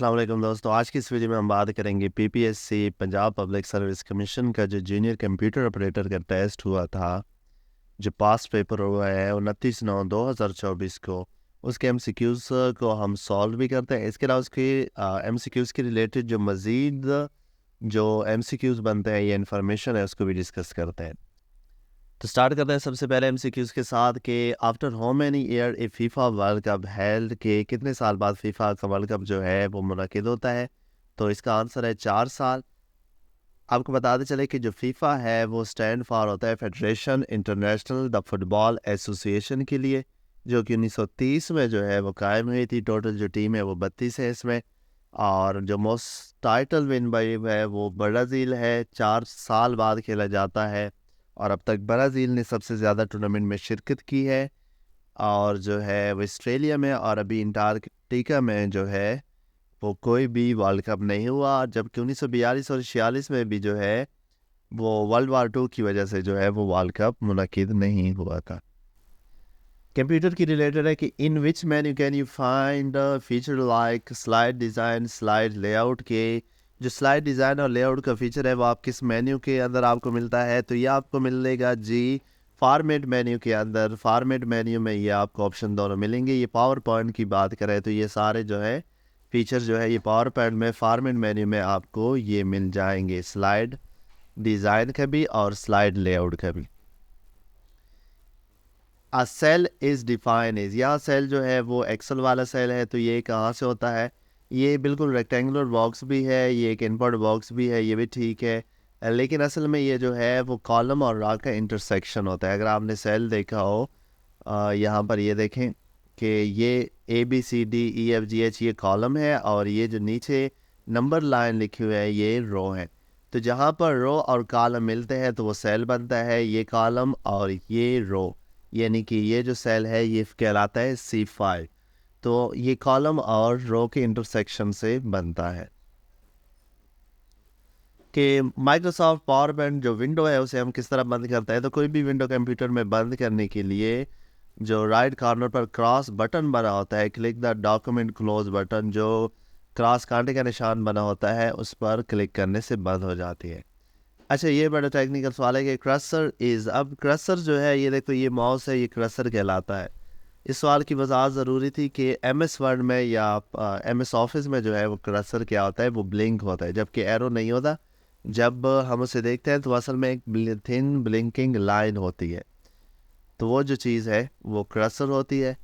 अस्सलाम वालेकुम दोस्तों। आज की इस वीडियो में हम बात करेंगे PPSC Punjab public service commission का जो जूनियर कंप्यूटर ऑपरेटर का टेस्ट हुआ था, जो पास्ट पेपर हुआ है 29/9/2024 को। उसके एमसीक्यूज़ को हम सॉल्व भी करते हैं। इसके अलावा उसके एमसीक्यूज़ के रिलेटेड जो मज़ीद जो एमसीक्यूज़ बनते हैं, ये इन्फॉर्मेशन है, उसको भी डिस्कस करते हैं। तो स्टार्ट करते हैं सबसे पहले एमसीक्यूज़ के साथ कि after how many year A FIFA world cup held, के कितने साल बाद फीफा का वर्ल्ड कप जो है वो मुनक़िद होता है। तो इसका आंसर है 4 साल। आपको बताते चले कि जो फीफा है वो स्टैंड फॉर होता है federation international the football association के लिए, जो कि 1930 में जो है वो कायम हुई थी। टोटल जो टीम है वो 32 है इसमें। और जो मोस्ट टाइटल विन बाई है वो ब्राज़ील है, 4 साल बाद खेला जाता है। और अब तक ब्राज़ील ने सबसे ज़्यादा टूर्नामेंट में शिरकत की है। और जो है वो ऑस्ट्रेलिया में और अभी अंटार्कटिका में जो है वो कोई भी वर्ल्ड कप नहीं हुआ। जबकि 1942 और 46 में भी जो है वो वर्ल्ड वार 2 की वजह से जो है वो वर्ल्ड कप मुनक़िद नहीं हुआ था। कंप्यूटर की रिलेटेड है कि in which menu can you find feature like slide design slide layout, के जो स्लाइड डिज़ाइन और लेआउट का फीचर है वो आप किस मेन्यू के अंदर आपको मिलता है। तो ये आपको मिलेगा जी फॉर्मेट मेन्यू के अंदर। फॉर्मेट मेन्यू में ये आपको ऑप्शन दोनों मिलेंगे। ये पावर पॉइंट की बात करें तो ये सारे जो है फीचर जो है ये पावर पॉइंट में फॉर्मेट मेन्यू में आपको ये मिल जाएंगे, स्लाइड डिज़ाइन का भी और स्लाइड लेआउट का भी। अ सेल इज़ डिफाइन इज़, यहाँ सेल जो है वो एक्सेल वाला सेल है। तो ये कहाँ से होता है? ये बिल्कुल रेक्टेंगुलर बॉक्स भी है, ये एक इनपुट बॉक्स भी है, ये भी ठीक है। लेकिन असल में ये जो है वो कॉलम और रो का इंटरसेक्शन होता है। अगर आपने सेल देखा हो, यहाँ पर ये देखें कि ये ABCDEFGH ये कॉलम है और ये जो नीचे नंबर लाइन लिखी हुई है ये रो है। तो जहाँ पर रो और कॉलम मिलते हैं तो वो सेल बनता है। ये कॉलम और ये रो, यानी कि ये जो सेल है ये कहलाता है C5। तो ये कॉलम और रो के इंटरसेक्शन से बनता है। कि माइक्रोसॉफ्ट पावर पॉइंट जो विंडो है उसे हम किस तरह बंद करते हैं। तो कोई भी विंडो कंप्यूटर में बंद करने के लिए जो राइट कॉर्नर पर क्रॉस बटन बना होता है, click the document close button, जो क्रॉस कांटे का निशान बना होता है उस पर क्लिक करने से बंद हो जाती है। अच्छा, ये बड़ा टेक्निकल सवाल है कि क्रसर इज़, अब क्रसर जो है ये देखो ये माउस है, ये क्रसर कहलाता है। इस सवाल की वजाहत ज़रूरी थी कि MS वर्ड में या MS ऑफिस में जो है वो क्रसर क्या होता है, वो ब्लिंक होता है, जबकि एरो नहीं होता। जब हम उसे देखते हैं तो असल में एक थिन ब्लिंकिंग लाइन होती है। तो वो जो चीज़ है वो क्रसर होती है।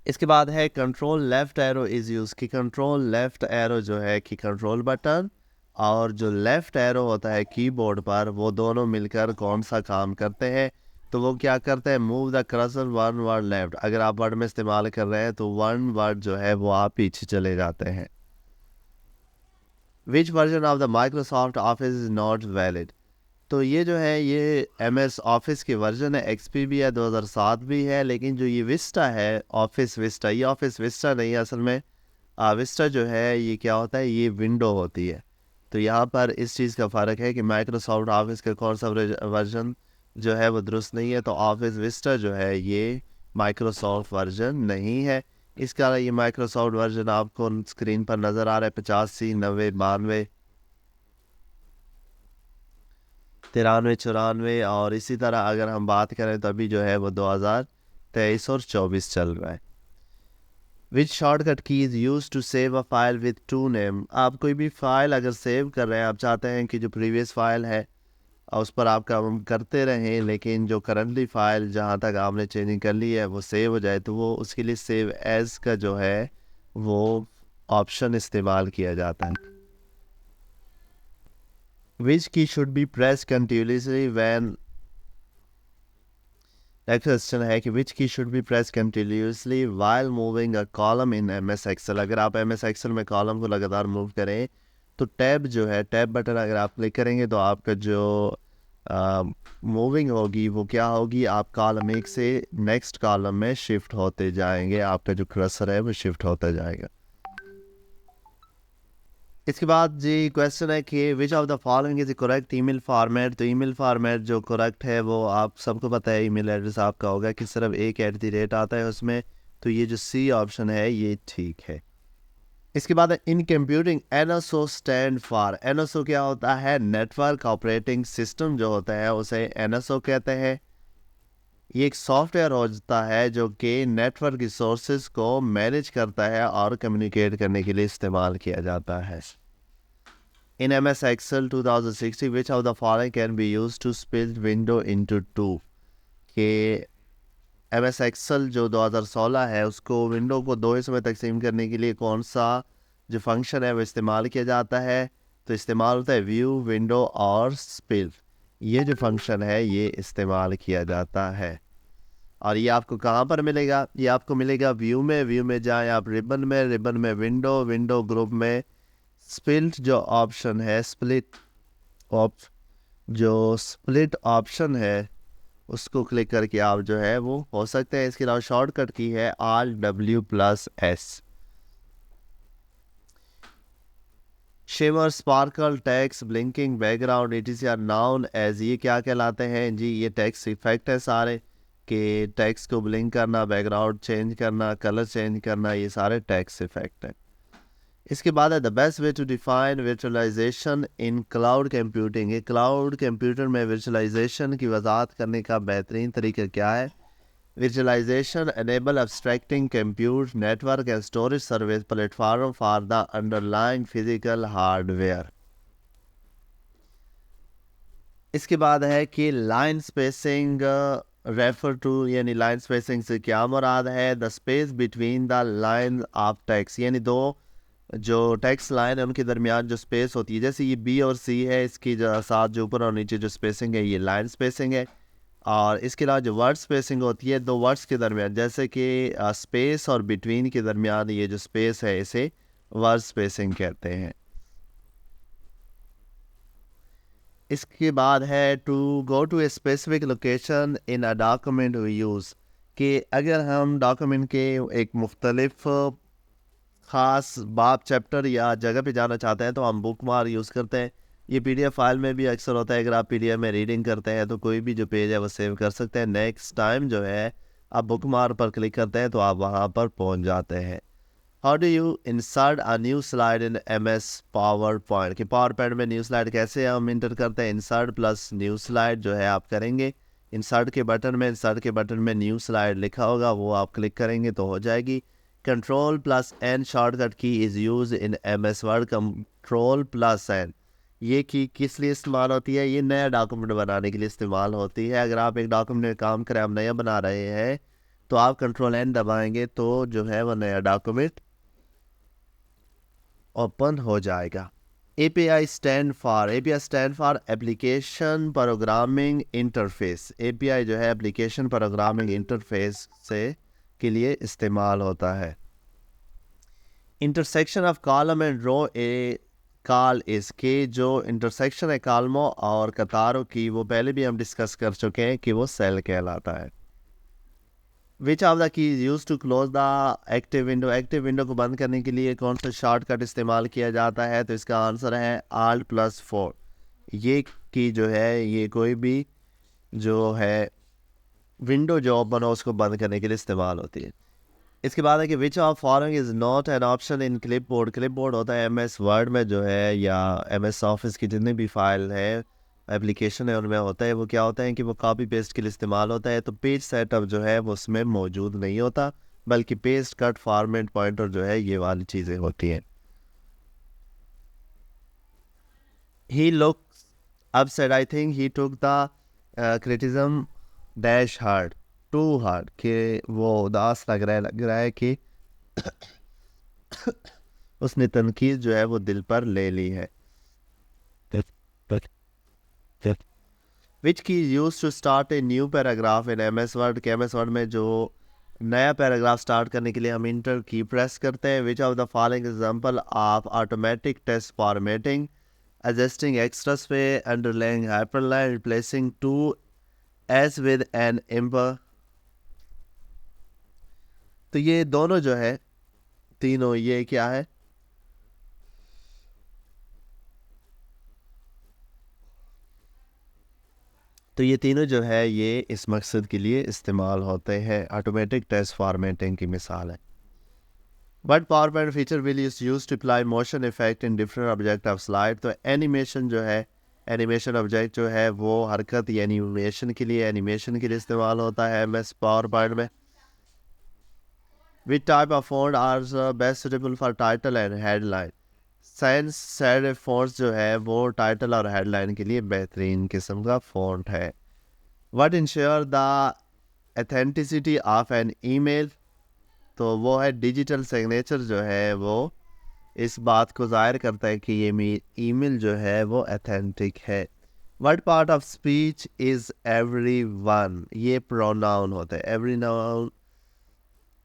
इसके बाद है control left arrow is use, की कंट्रोल लेफ्ट एरो जो है कि कंट्रोल बटन और जो लेफ्ट एरो होता है कीबोर्ड पर, वो दोनों मिलकर कौन सा काम करते हैं। तो वो क्या करते हैं, move the cursor one word left. अगर आप वर्ड में इस्तेमाल कर रहे हैं तो वन वर्ड जो है वो आप पीछे चले जाते हैं। विच version of the Microsoft office is not valid, तो ये जो है ये MS ऑफिस की वर्जन है। XP भी है, 2007 भी है। लेकिन जो ये विस्टा है, ऑफिस विस्टा, ये ऑफिस विस्टा नहीं है असल में। विस्टा जो है ये क्या होता है, ये विंडो होती है। तो यहाँ पर इस चीज़ का फ़र्क है कि माइक्रोसॉफ्ट ऑफिस का कौन सा वर्जन जो है वो दुरुस्त नहीं है। तो ऑफिस विस्टा जो है ये माइक्रोसॉफ्ट वर्जन नहीं है। इसका ये माइक्रोसॉफ्ट वर्जन आपको स्क्रीन पर नज़र आ रहा है 85, 90, 92, 93, 94। और इसी तरह अगर हम बात करें तो अभी जो है वो 2023 और 24 चल रहा है। Which shortcut key is use to save a file with to name, आप कोई भी फाइल अगर सेव कर रहे हैं, आप चाहते हैं कि जो प्रीवियस फाइल है उस पर आप काम करते रहें, लेकिन जो करंटली फाइल जहाँ तक आपने चेंजिंग कर ली है वो सेव हो जाए, तो वो उसके लिए सेव एज का जो है वो ऑप्शन इस्तेमाल किया जाता है। Which key should be press continuously when, next question है कि which key should be press continuously while moving a column in MS Excel. अगर आप MS एक्सेल में कॉलम को लगातार मूव करें तो टैब जो है, टैब बटन अगर आप क्लिक करेंगे तो आपका जो मूविंग होगी वो क्या होगी, आप कॉलम एक से नेक्स्ट कॉलम में शिफ्ट होते जाएंगे, आपका जो कर्सर है वो शिफ्ट होता जाएगा। इसके बाद जी क्वेश्चन है कि विच of the following is correct email format. तो ईमेल फॉर्मेट जो करेक्ट है वो आप सबको पता है, ईमेल एड्रेस आपका होगा कि सिर्फ एक @ आता है उसमें। तो ये जो सी ऑप्शन है ये ठीक है। इसके बाद in computing NSO stand for, NSO क्या होता है? नेटवर्क ऑपरेटिंग सिस्टम जो होता है उसे एनएसओ कहते हैं। ये एक सॉफ्टवेयर होता है जो कि नेटवर्क रिसोर्सेज को मैनेज करता है और कम्युनिकेट करने के लिए इस्तेमाल किया जाता है। इन MS Excel 2060 which of the following can be used to split window into two, कि MS Excel जो 2016 है उसको विंडो को दो हिस्सों में तकसीम करने के लिए कौन सा जो फंक्शन है वो इस्तेमाल किया जाता है? तो इस्तेमाल होता है व्यू, विंडो और स्प्लिट। ये जो फंक्शन है ये इस्तेमाल किया जाता है। और ये आपको कहाँ पर मिलेगा? ये आपको मिलेगा व्यू में जाएं आप रिबन में विंडो ग्रुप में स्प्लिट जो ऑप्शन है, स्प्लिट ऑप्शन है उसको क्लिक करके आप जो है वो हो सकते हैं। इसके अलावा शॉर्टकट की है Alt+S। Shimmer, sparkle, text, blinking, background etc are known as, ये क्या कहलाते हैं जी? ये टेक्स्ट इफेक्ट है सारे, कि टेक्स्ट को ब्लिंक करना, बैकग्राउंड चेंज करना, कलर चेंज करना, ये सारे टेक्स्ट इफेक्ट हैं। इसके बाद है the best way to define virtualization in cloud computing. ये क्लाउड कंप्यूटर में वर्चुअलाइजेशन की वजाहत करने का बेहतरीन तरीका क्या है? Virtualization enable abstracting compute network and storage service platform for the underlying physical hardware. इसके बाद है कि लाइन स्पेसिंग रेफर टू, यानी लाइन स्पेसिंग से क्या मुराद है? The space between the line of text, यानी दो जो टेक्स्ट लाइन है उनके दरमियान जो स्पेस होती है, जैसे ये बी और सी है, इसकी जो साथ जो ऊपर और नीचे जो स्पेसिंग है ये लाइन स्पेसिंग है। और इसके अलावा जो वर्ड स्पेसिंग होती है दो वर्ड्स के दरमियान, जैसे कि स्पेस और बिटवीन के दरमियान ये जो स्पेस है इसे वर्ड स्पेसिंग कहते हैं। इसके बाद है to go to a specific location in a document we use, कि अगर हम डॉक्यूमेंट के एक मुख्तलिफ ख़ास बाब, चैप्टर या जगह पे जाना चाहते हैं तो हम बुक मार्क यूज़ करते हैं। ये PDF फाइल में भी अक्सर होता है, अगर आप PDF में रीडिंग करते हैं तो कोई भी जो पेज है वो सेव कर सकते हैं। नेक्स्ट टाइम जो है आप बुक मार्क पर क्लिक करते हैं तो आप वहाँ पर पहुँच जाते हैं। How do you insert a new slide in MS power point, कि पावर पॉइंट में न्यू स्लाइड कैसे हम इंटर करते हैं? इंसर्ट प्लस न्यू स्लाइड जो है आप करेंगे, इंसर्ट के बटन में न्यू स्लाइड लिखा होगा वो आप क्लिक करेंगे तो हो जाएगी। Ctrl+N shortcut key is use in MS word. Ctrl+N ये की किस लिए इस्तेमाल होती है? ये नया डॉक्यूमेंट बनाने के लिए इस्तेमाल होती है। अगर आप एक डॉक्यूमेंट में काम करें, आप नया बना रहे हैं तो आप Ctrl+N दबाएंगे तो जो है वो नया डॉक्यूमेंट ओपन हो जाएगा। API stand for application programming interface. API जो है एप्लीकेशन प्रोग्रामिंग इंटरफेस से के लिए इस्तेमाल होता है। Intersection of column and row a call इसके, जो इंटरसेक्शन है कॉलमों और कतारों की, वो पहले भी हम डिस्कस कर चुके हैं कि वो सेल कहलाता है। Which of the keys use to close the active window को बंद करने के लिए कौन सा शॉर्टकट इस्तेमाल किया जाता है? तो इसका आंसर है Alt+4। ये की जो है ये कोई भी जो है विंडो जो ओपन हो उसको बंद करने के लिए इस्तेमाल होती है। इसके बाद है कि which of following is not an option in clipboard होता है MS वर्ड में जो है या MS ऑफिस की जितनी भी फाइल है, एप्लीकेशन है, उनमें होता है। वो क्या होता है कि वो कॉपी पेस्ट के लिए इस्तेमाल होता है। तो पेज सेटअप जो है वो उसमें मौजूद नहीं होता, बल्कि पेस्ट, कट, फॉर्मेट, पॉइंटर जो है ये वाली चीज़ें होती हैं। He looks upset, I think he took the criticism dash hard, too hard, कि वो उदास लग रहा है कि उसने तनकीद जो है वो दिल पर ले ली है। Which key use to start a new paragraph in MS Word, के MS वर्ड में जो नया पैराग्राफ स्टार्ट करने के लिए हम इंटर की प्रेस करते हैं। Which of the following example of automatic text formatting, adjusting extra space, underlining hyperlink, replacing two S with an ampersand. तो ये दोनों जो है तीनों ये क्या है? तो ये तीनों जो है ये इस मकसद के लिए इस्तेमाल होते हैं। ऑटोमेटिक टेक्स्ट फॉर्मेटिंग की मिसाल है। But PowerPoint feature will is use to apply motion effect in different object of slide. तो एनिमेशन जो है, एनिमेशन ऑब्जेक्ट जो है वो हरकत या एनिमेशन के लिए इस्तेमाल होता है एमएस पावर पॉइंट में। Which type of font are best suitable for title and headline. Sans serif fonts जो है वो टाइटल और हेडलाइन के लिए बेहतरीन किस्म का फॉन्ट है। What ensure the authenticity of an email. तो वो है डिजिटल सिग्नेचर जो है वो इस बात को जाहिर करता है कि ये ईमेल जो है वो अथेंटिक है। What part of speech is everyone. ये प्रोनाउन होता है।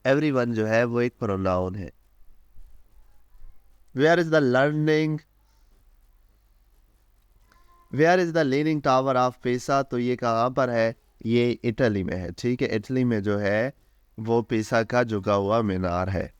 एवरीवन जो है वो एक प्रोनाउन है। Where is the learning where is the leaning tower of Pisa. तो ये कहाँ पर है, ये इटली में है। ठीक है, इटली में जो है वो पीसा का झुका हुआ मीनार है।